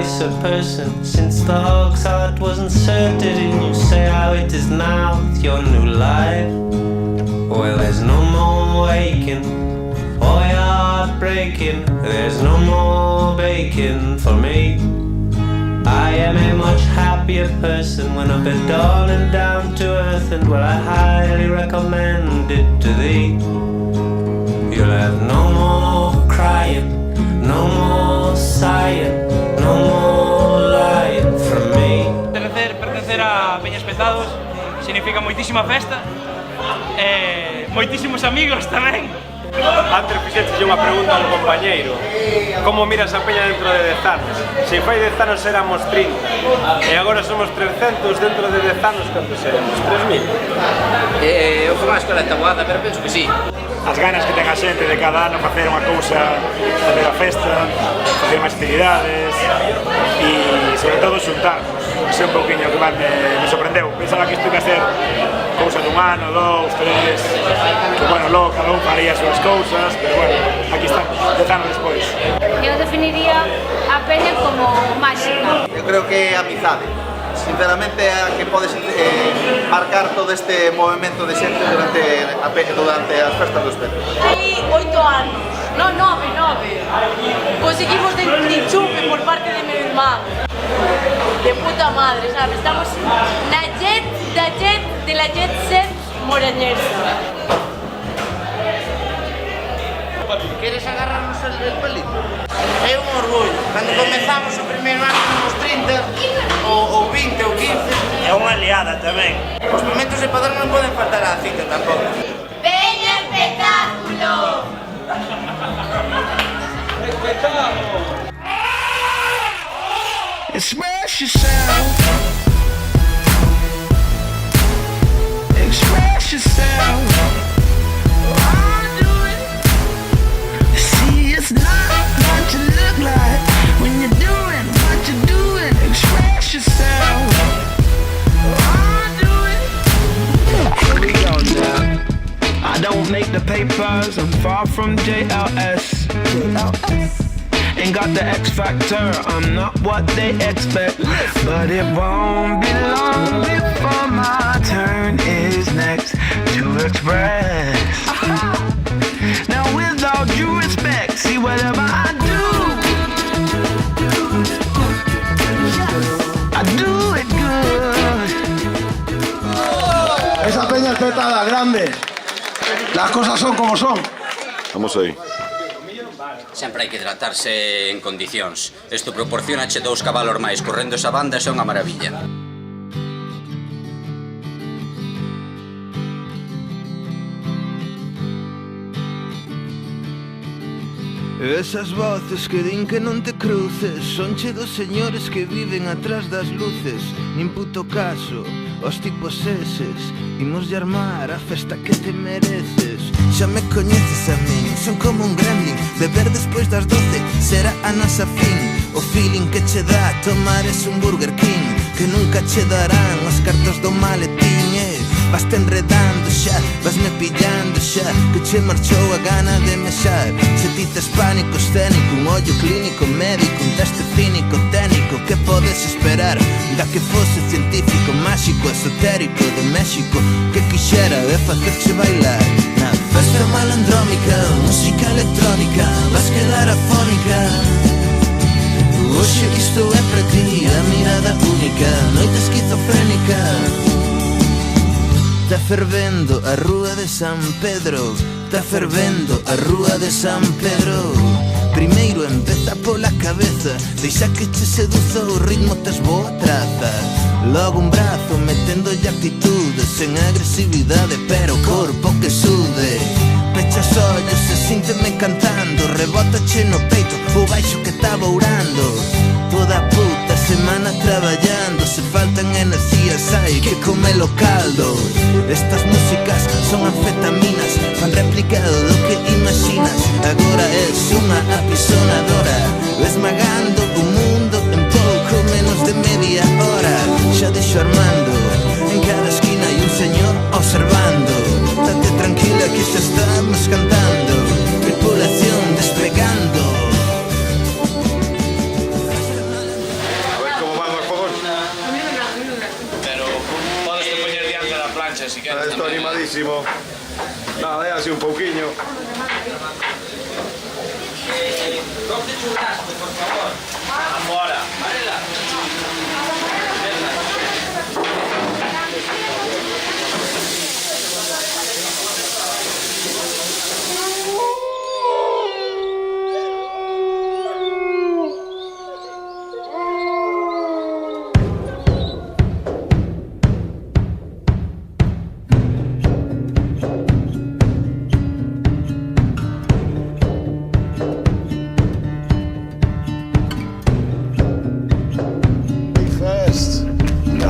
nicer person since the hog's heart was inserted in you. Say how it is now with your new life. Well, there's no more waking or your heart breaking. There's no more baking for me. I am a much happier person when up at dawn and down to earth, and well, I highly recommend it to thee. You'll have no more crying, no more sighing, no more lying from me. Pertencer a Peñas Petados significa moitísima festa e moitísimos amigos tamén. Antes fixeche unha pregunta a un compañeiro: como miras a peña dentro de 10 anos? Se fai 10 anos éramos 30 e agora somos 300, dentro de 10 anos cantos seremos? 3.000? Eu fui unha escola de tabuada, pero penso que sí. As ganas que ten a xente de cada ano facer unha cousa, facer a festa, facer máis actividades e, sobre todo, xuntarnos. Ese é un pouquinho que me sorprendeu. Pensaba que isto iba a ser cousa dun ano, 2, 3, que, bueno, logo cada un faría as súas cousas, pero, bueno, aquí estamos, 10 anos despois. Eu definiría a peña como máxica. Eu creo que é amizade. Sinceramente, a que podes marcar todo este movimento de xente durante as festas dos Petos. Hai 8 anos, non 9. Conseguimos de chupe por parte de meu irmán. De puta madre, sabes? Estamos na de la jet set morañesa. Queres agarrarnos el palito? É un orgullo. Cando comezamos o primeiro ano nos 30, ou 20 ou 15. É unha aliada tamén. Os momentos de padrón non poden faltar á cita tampouco. Peña Espectáculo! Espectáculo! Express yourself. Express yourself. See, it's not what you look like when you're doing what you're doing. Express yourself. Here we go now. I don't make the papers, I'm far from JLS. Ain't got the X factor, I'm not what they expect. But it won't be long before my turn is next to express. Now with all due respect, see whatever I do it good. Esa peña espetada grande. Las cosas son como son. Vamos aí. Sempre hai que tratarse en condicións. Isto proporcionache 2 cabalos máis correndo esa banda, é unha maravilla. Esas voces que din que non te cruces sonche dos señores que viven atrás das luces. Nin puto caso, os tipos eses. Imos de armar a festa que te mereces. Xa me coñeces a min, son como un gremlin. Beber despois das 12 será a nosa fin. O feeling que che dá tomar es un Burger King, que nunca che darán os cartos do maletín. Vaste enredando xa, vasme pillando xa, que che marchou a gana de mexar. Se dices pánico escénico, un ollo clínico médico, un teste cínico técnico, que podes esperar da que fose científico, máxico, esotérico de México, que quixera é facerche bailar na festa malandrómica, música electrónica, vas quedar afónica. Oxe isto é para ti, a mirada única, noite esquizofrénica. Está fervendo a rúa de San Pedro, está fervendo a rúa de San Pedro. Primeiro empeza pola cabeza, deixa que che seduza o ritmo, tes boa traza. Logo un brazo meténdolle actitude, sen agresividade, pero o corpo que sude. Pecha os ollos e sínteme cantando, rebótache no peito o baixo que está bourando. Toda a puta semana traballando, se faltan enerxías hai que comelo caldo. Estas músicas son anfetaminas, fan replicado do que imaginas. Agora és unha apisonadora, esmagando o mundo en pouco menos de media hora. Xa dixo Armando, en cada esquina hai un señor observando. Date tranquila que xa estamos cantando, tripulación despegando. revancha, si queres. Estou animadísimo. Nada, é así un pouquiño. Non te churrasco, por favor. Agora. Varela.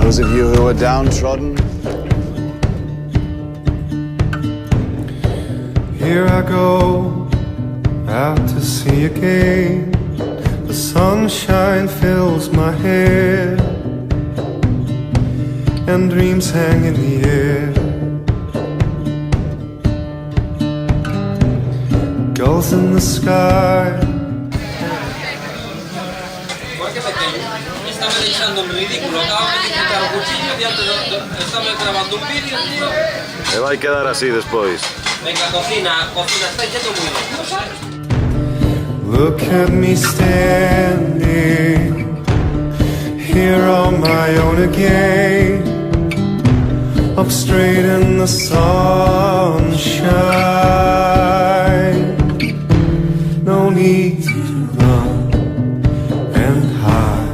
Those of you who are downtrodden, here I go out to sea again. The sunshine fills my hair, and dreams hang in the air. Gulls in the sky. Estaba deixando un ridículo, acabo de quitar o cuchillo diante do... Estaba grabando un vídeo, tío. E vai quedar así despois. Venga, cocina, está echando muy bien. Look at me standing here on my own again, up straight in the sunshine. No need to run and hide.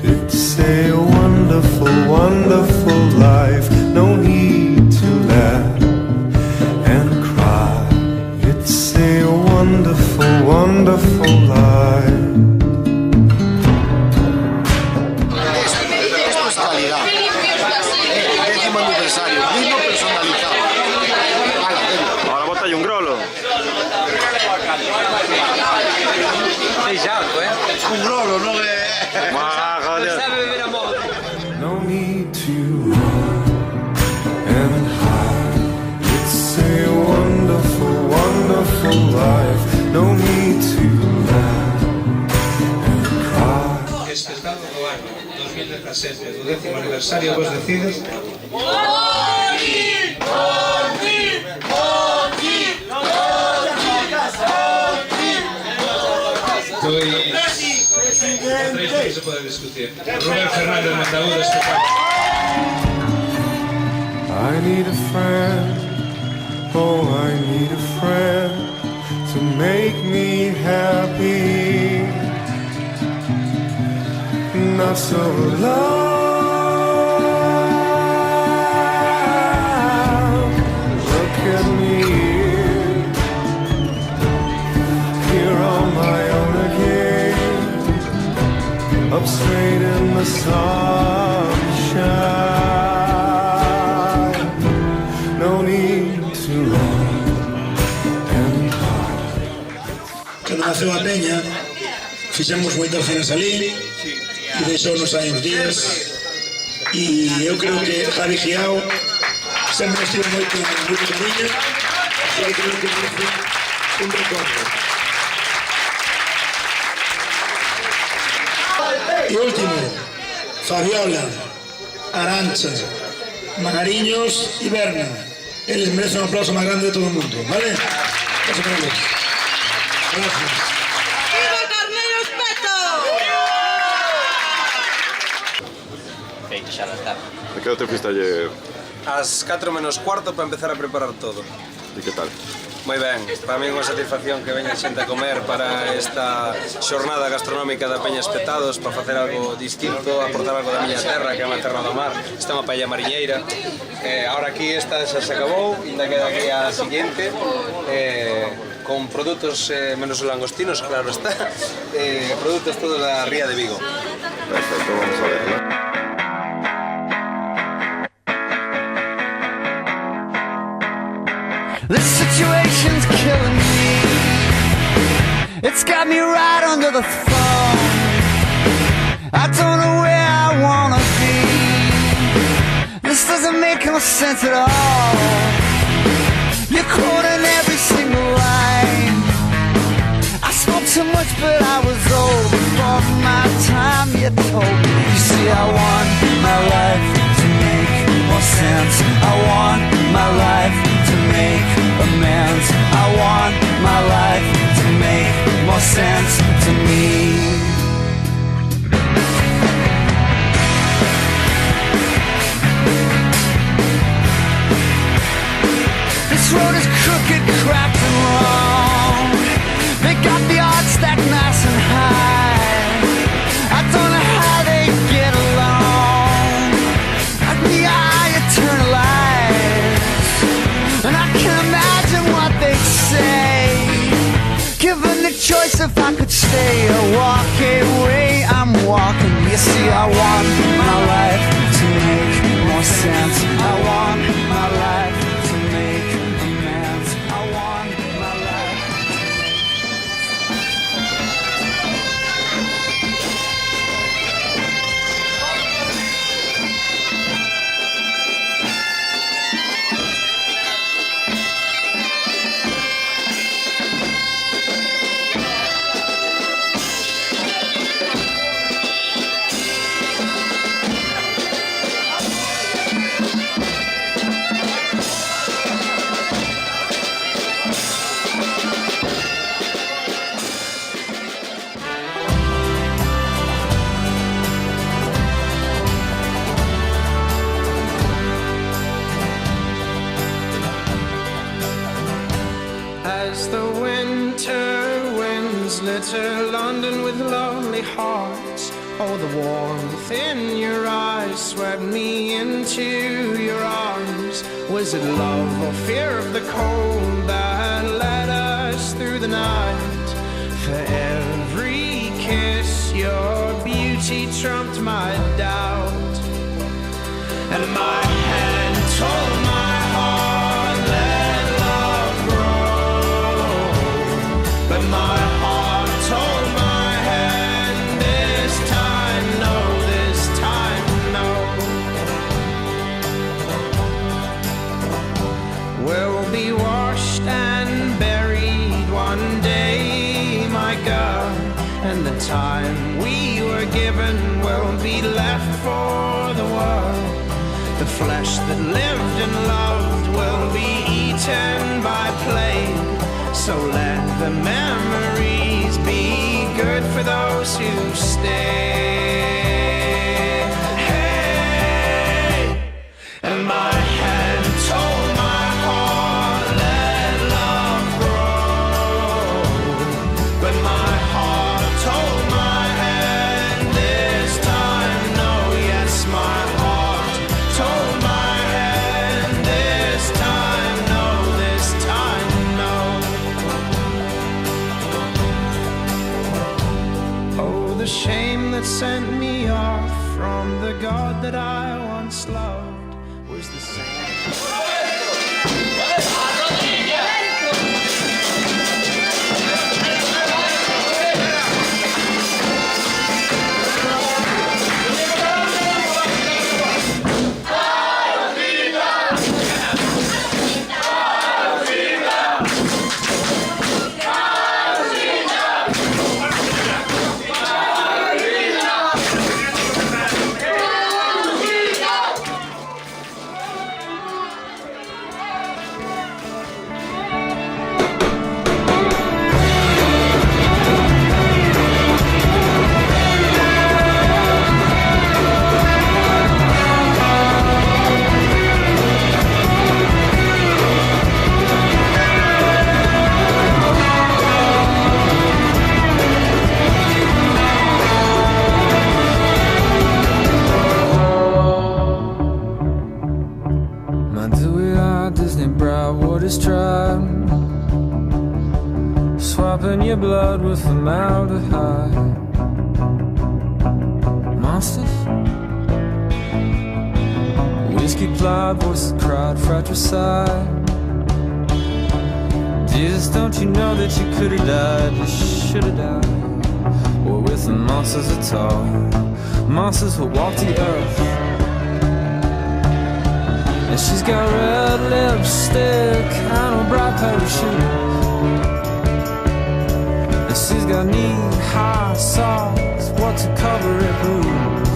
It's a wonderful, wonderful life. No need to laugh and cry. It's a wonderful, wonderful life. Esto es calidad. Décimo aniversario, vino personalizado. Ahora bota un grolo. Un grolo, no de... No need to run and hide. It's a wonderful, wonderful life. No need to laugh and cry. Espectado do ano 2017, do 10º aniversario, vos decides? Otra historia que se puede discutir. Rubén Fernández Montagudo, espectáculo. I need a friend, oh I need a friend to make me happy, not so loud. Look at me, here on my own again, up straight in the sunshine. Cando naceu a Peña, fixemos moitas cenas ali, e deixounos hai uns días, e eu creo que Javi Giao sempre nos tivo moito cariño, e creo que merece un recordo. E último, Fabiola, Arantxa, Magariños e Berna. Eles merecen un aplauso máis grande de todo o mundo, vale? Eso para eles. Gracias. ¡Viva Carnero Espeto! Feito, xa non está. De que te fuiste ayer? Ás 4 menos cuarto para empezar a preparar todo. E que tal? Moi ben, para mí é unha satisfacción que veña xente a comer para esta xornada gastronómica da Peña Espetados, para facer algo distinto, aportar algo da miña terra, que é unha terra do mar. Esta é unha paella mariñeira. Ahora aquí esta xa se acabou, ainda queda aquí a siguiente, con produtos menos os langostinos, claro está, produtos todos da Ría de Vigo. Perfecto, vamos a ver. This situation's killing me. It's got me right under the thumb. I don't know where I wanna be. This doesn't make no sense at all. You're quoting every single line. I spoke too much but I was old before my time. You told me. You see I want my life to make more sense. I want crooked, cracked and wrong. They got the odds stacked nice and high. I don't know how they get along. I eternalize, and I can imagine what they'd say. Given the choice if I could stay or walk away, I'm walking. You see, I want my life to make more sense. I want my life to make amends. I want my life As the winter winds litter London with lonely hearts, oh, the warmth in your eyes swept me into your arms. Was it love or fear of the cold that led us through the night? For every kiss your beauty trumped my doubt, and my hand told my heart let love grow. But my heart told my hand this time no, this time no. We'll be washed and buried one day, my girl, and the time we were given will be left for the world. The flesh that lived and loved will be eaten by plague. So let the memories be good for those who stay. Hey, and my hand told my heart let love grow. But my heart told my hand this time no, yes, my heart told my hand this time no, this time no. Oh, the shame that sent me off from the God that I once loved was the same. Swapping your blood with formaldehyde. Monsters? Whiskey plied, voices cried, fratricide. Jesus, don't you know that you could have died? You should have died. Or with the monsters at all. Monsters will walk the earth. And she's got red lipstick and a bright parachute. And she's got knee-high socks, what to cover her boobs.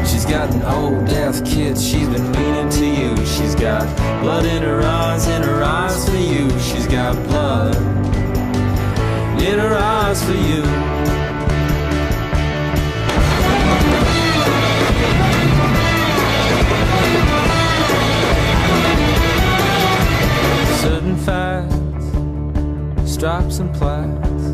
She's got an old deaf kid, she's been meaning to you. She's got blood in her eyes for you. She's got blood in her eyes for you. stripes and plaits,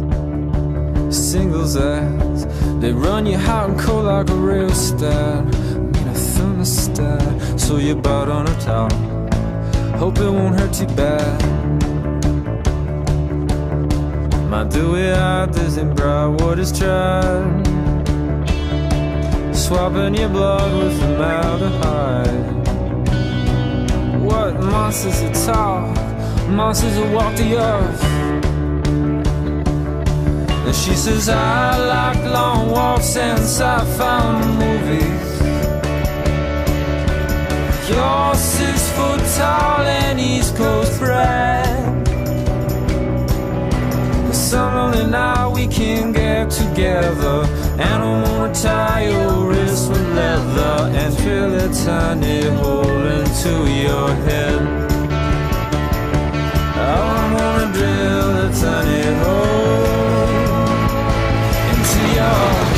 singles ads. They run you hot and cold like a real stat. Mean a thermostat, so you bite on a towel. Hope it won't hurt too bad. My dewy-eyed Disney Bride is tried, swapping your blood with formaldehyde. What monsters that talk, monsters that walk the earth. And she says I like long walks and sci-fi movies. You're 6 foot tall and East Coast bred. Some lonely night we can get together, and I wanna tie your wrist with leather and drill a tiny hole into your head. I wanna drill a tiny hole into your head.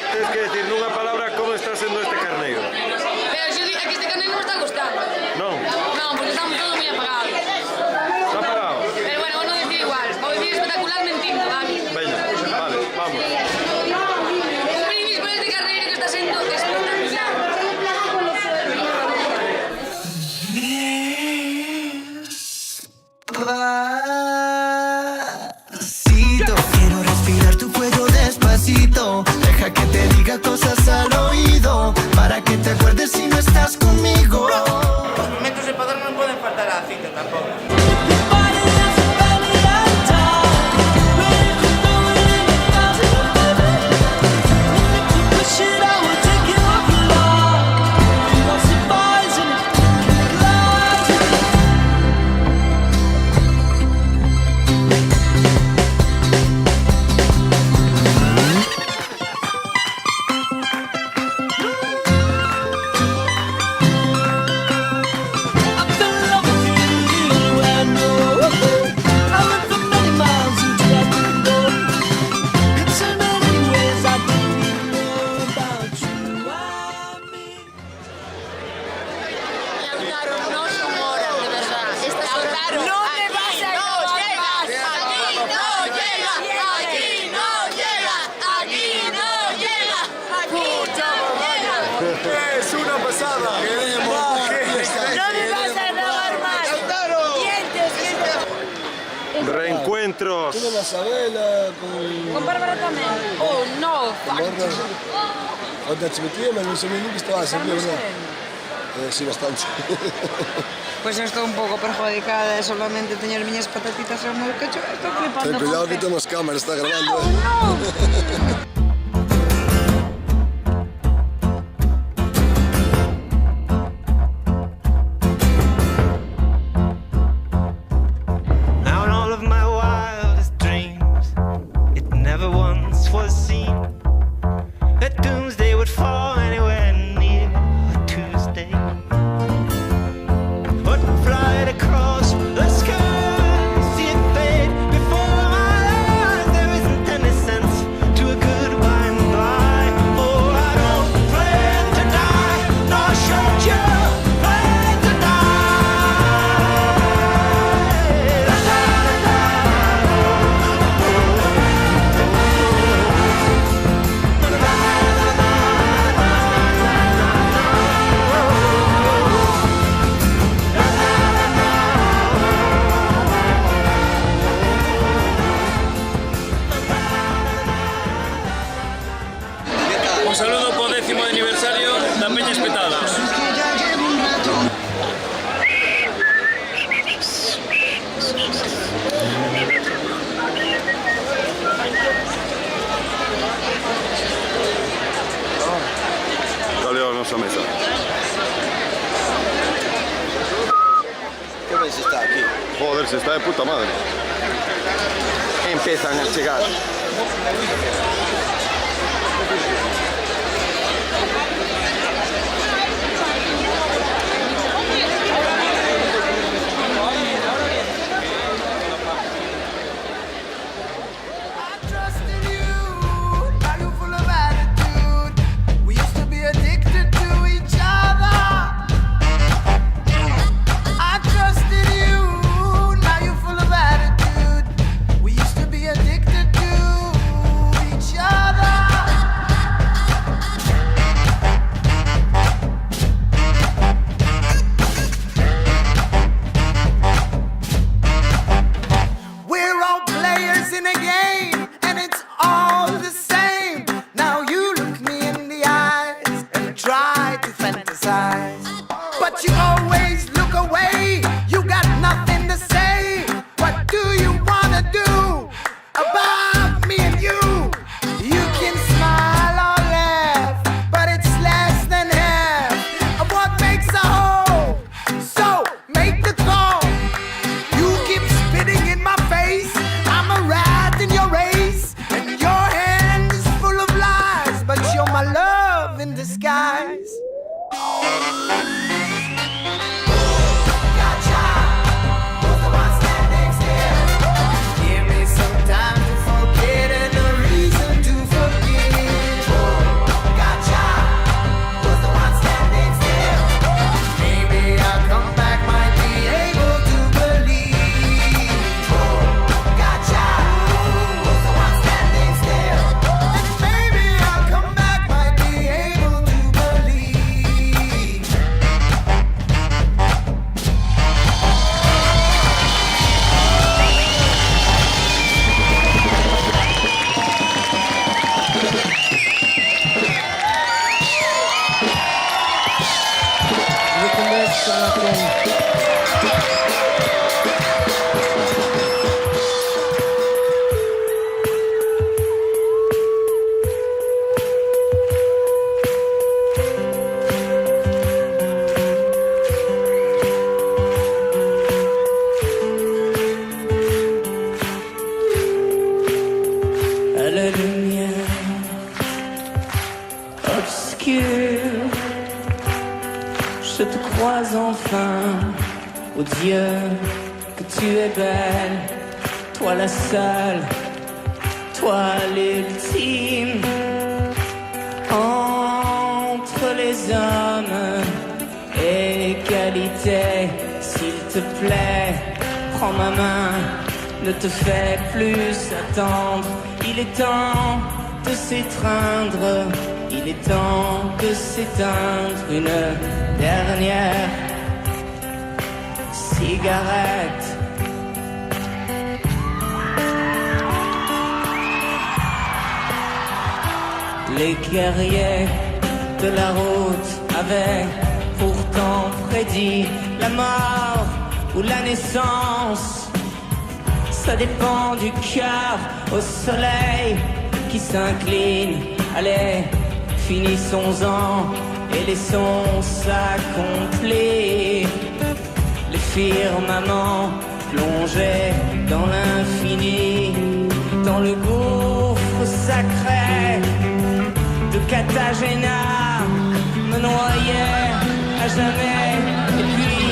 Tienes que decir nunha palabra como está sendo este carneiro. Pero si é que este carneiro non me está gustando. Non? Non, porque estamos todos moi apagados. Está parado? Pero bueno, vos non decir igual. Vou decir espectacular mentindo, vale? Veña, vale, vamos. Un brindis por este carneiro que está sendo espectacular. Despacito, quiero respirar tu cuello despacito. Deja que te diga cosas al oído, para que te acuerdes si no estás conmigo. Os momentos de poder non poden faltar á cita tampouco. Es una pasada. Reencuentros. Con la Isabela, Con Bárbara tamén. Oh, no, fuck. Cuando te metí, me lo sabía nunca estaba así, ¿verdad? Sí, bastante. Pois eu estou un pouco perjudicada e solamente teño as miñas patatitas ao meu cacho. Estou flipando. Ten cuidado que temos cámara, está grabando. Now in all of my wildest dreams, it never once was seen that doomsday would fall anywhere near a Tuesday. But flight across the sky, see it fade before my eyes. There isn't any sense to a goodbye and bye. Oh, I don't plan to die, nor should you plan to die. Un saludo por 10º aniversario da Peña Espetados. Dale a nosa mesa. Que ben se está aquí. Joder, se está de puta madre. Empezan a chegar. fantasize. But you always look away, you got nothing to say. What do you wanna do about me and you? You can smile or laugh, but it's less than half of what makes a whole. So make the call. You keep spitting in my face, I'm a rat in your race, and your hand is full of lies, but you're my love in disguise. À la lumière obscure, je te croise enfin. Oh Dieu, que tu es belle, toi la seule, toi l'ultime. Entre les hommes, égalité, s'il te plaît, prends ma main, ne te fais plus attendre. Il est temps de s'étreindre, il est temps de s'éteindre. Une dernière cigarette. Les guerriers de la route avaient pourtant prédit la mort ou la naissance. Ça dépend du cœur au soleil qui s'incline. Allez, finissons-en et laissons s'accomplir. Les firmaments plongés dans l'infini, dans le gouffre sacré de Cartagena, me noyer à jamais et puis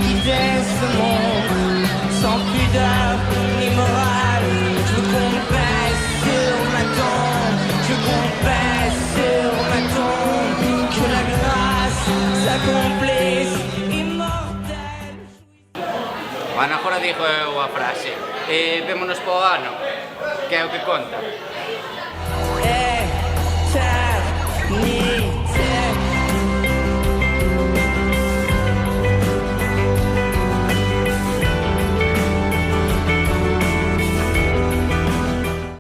quitter ce monde sans pudeur ni morale. Je veux qu'on pèse sur ma tombe, je veux qu'on pèse sur ma tombe, que la grâce s'accomplisse immortelle. Ana agora digo eu a frase, vémonos po ano, que é o que conta.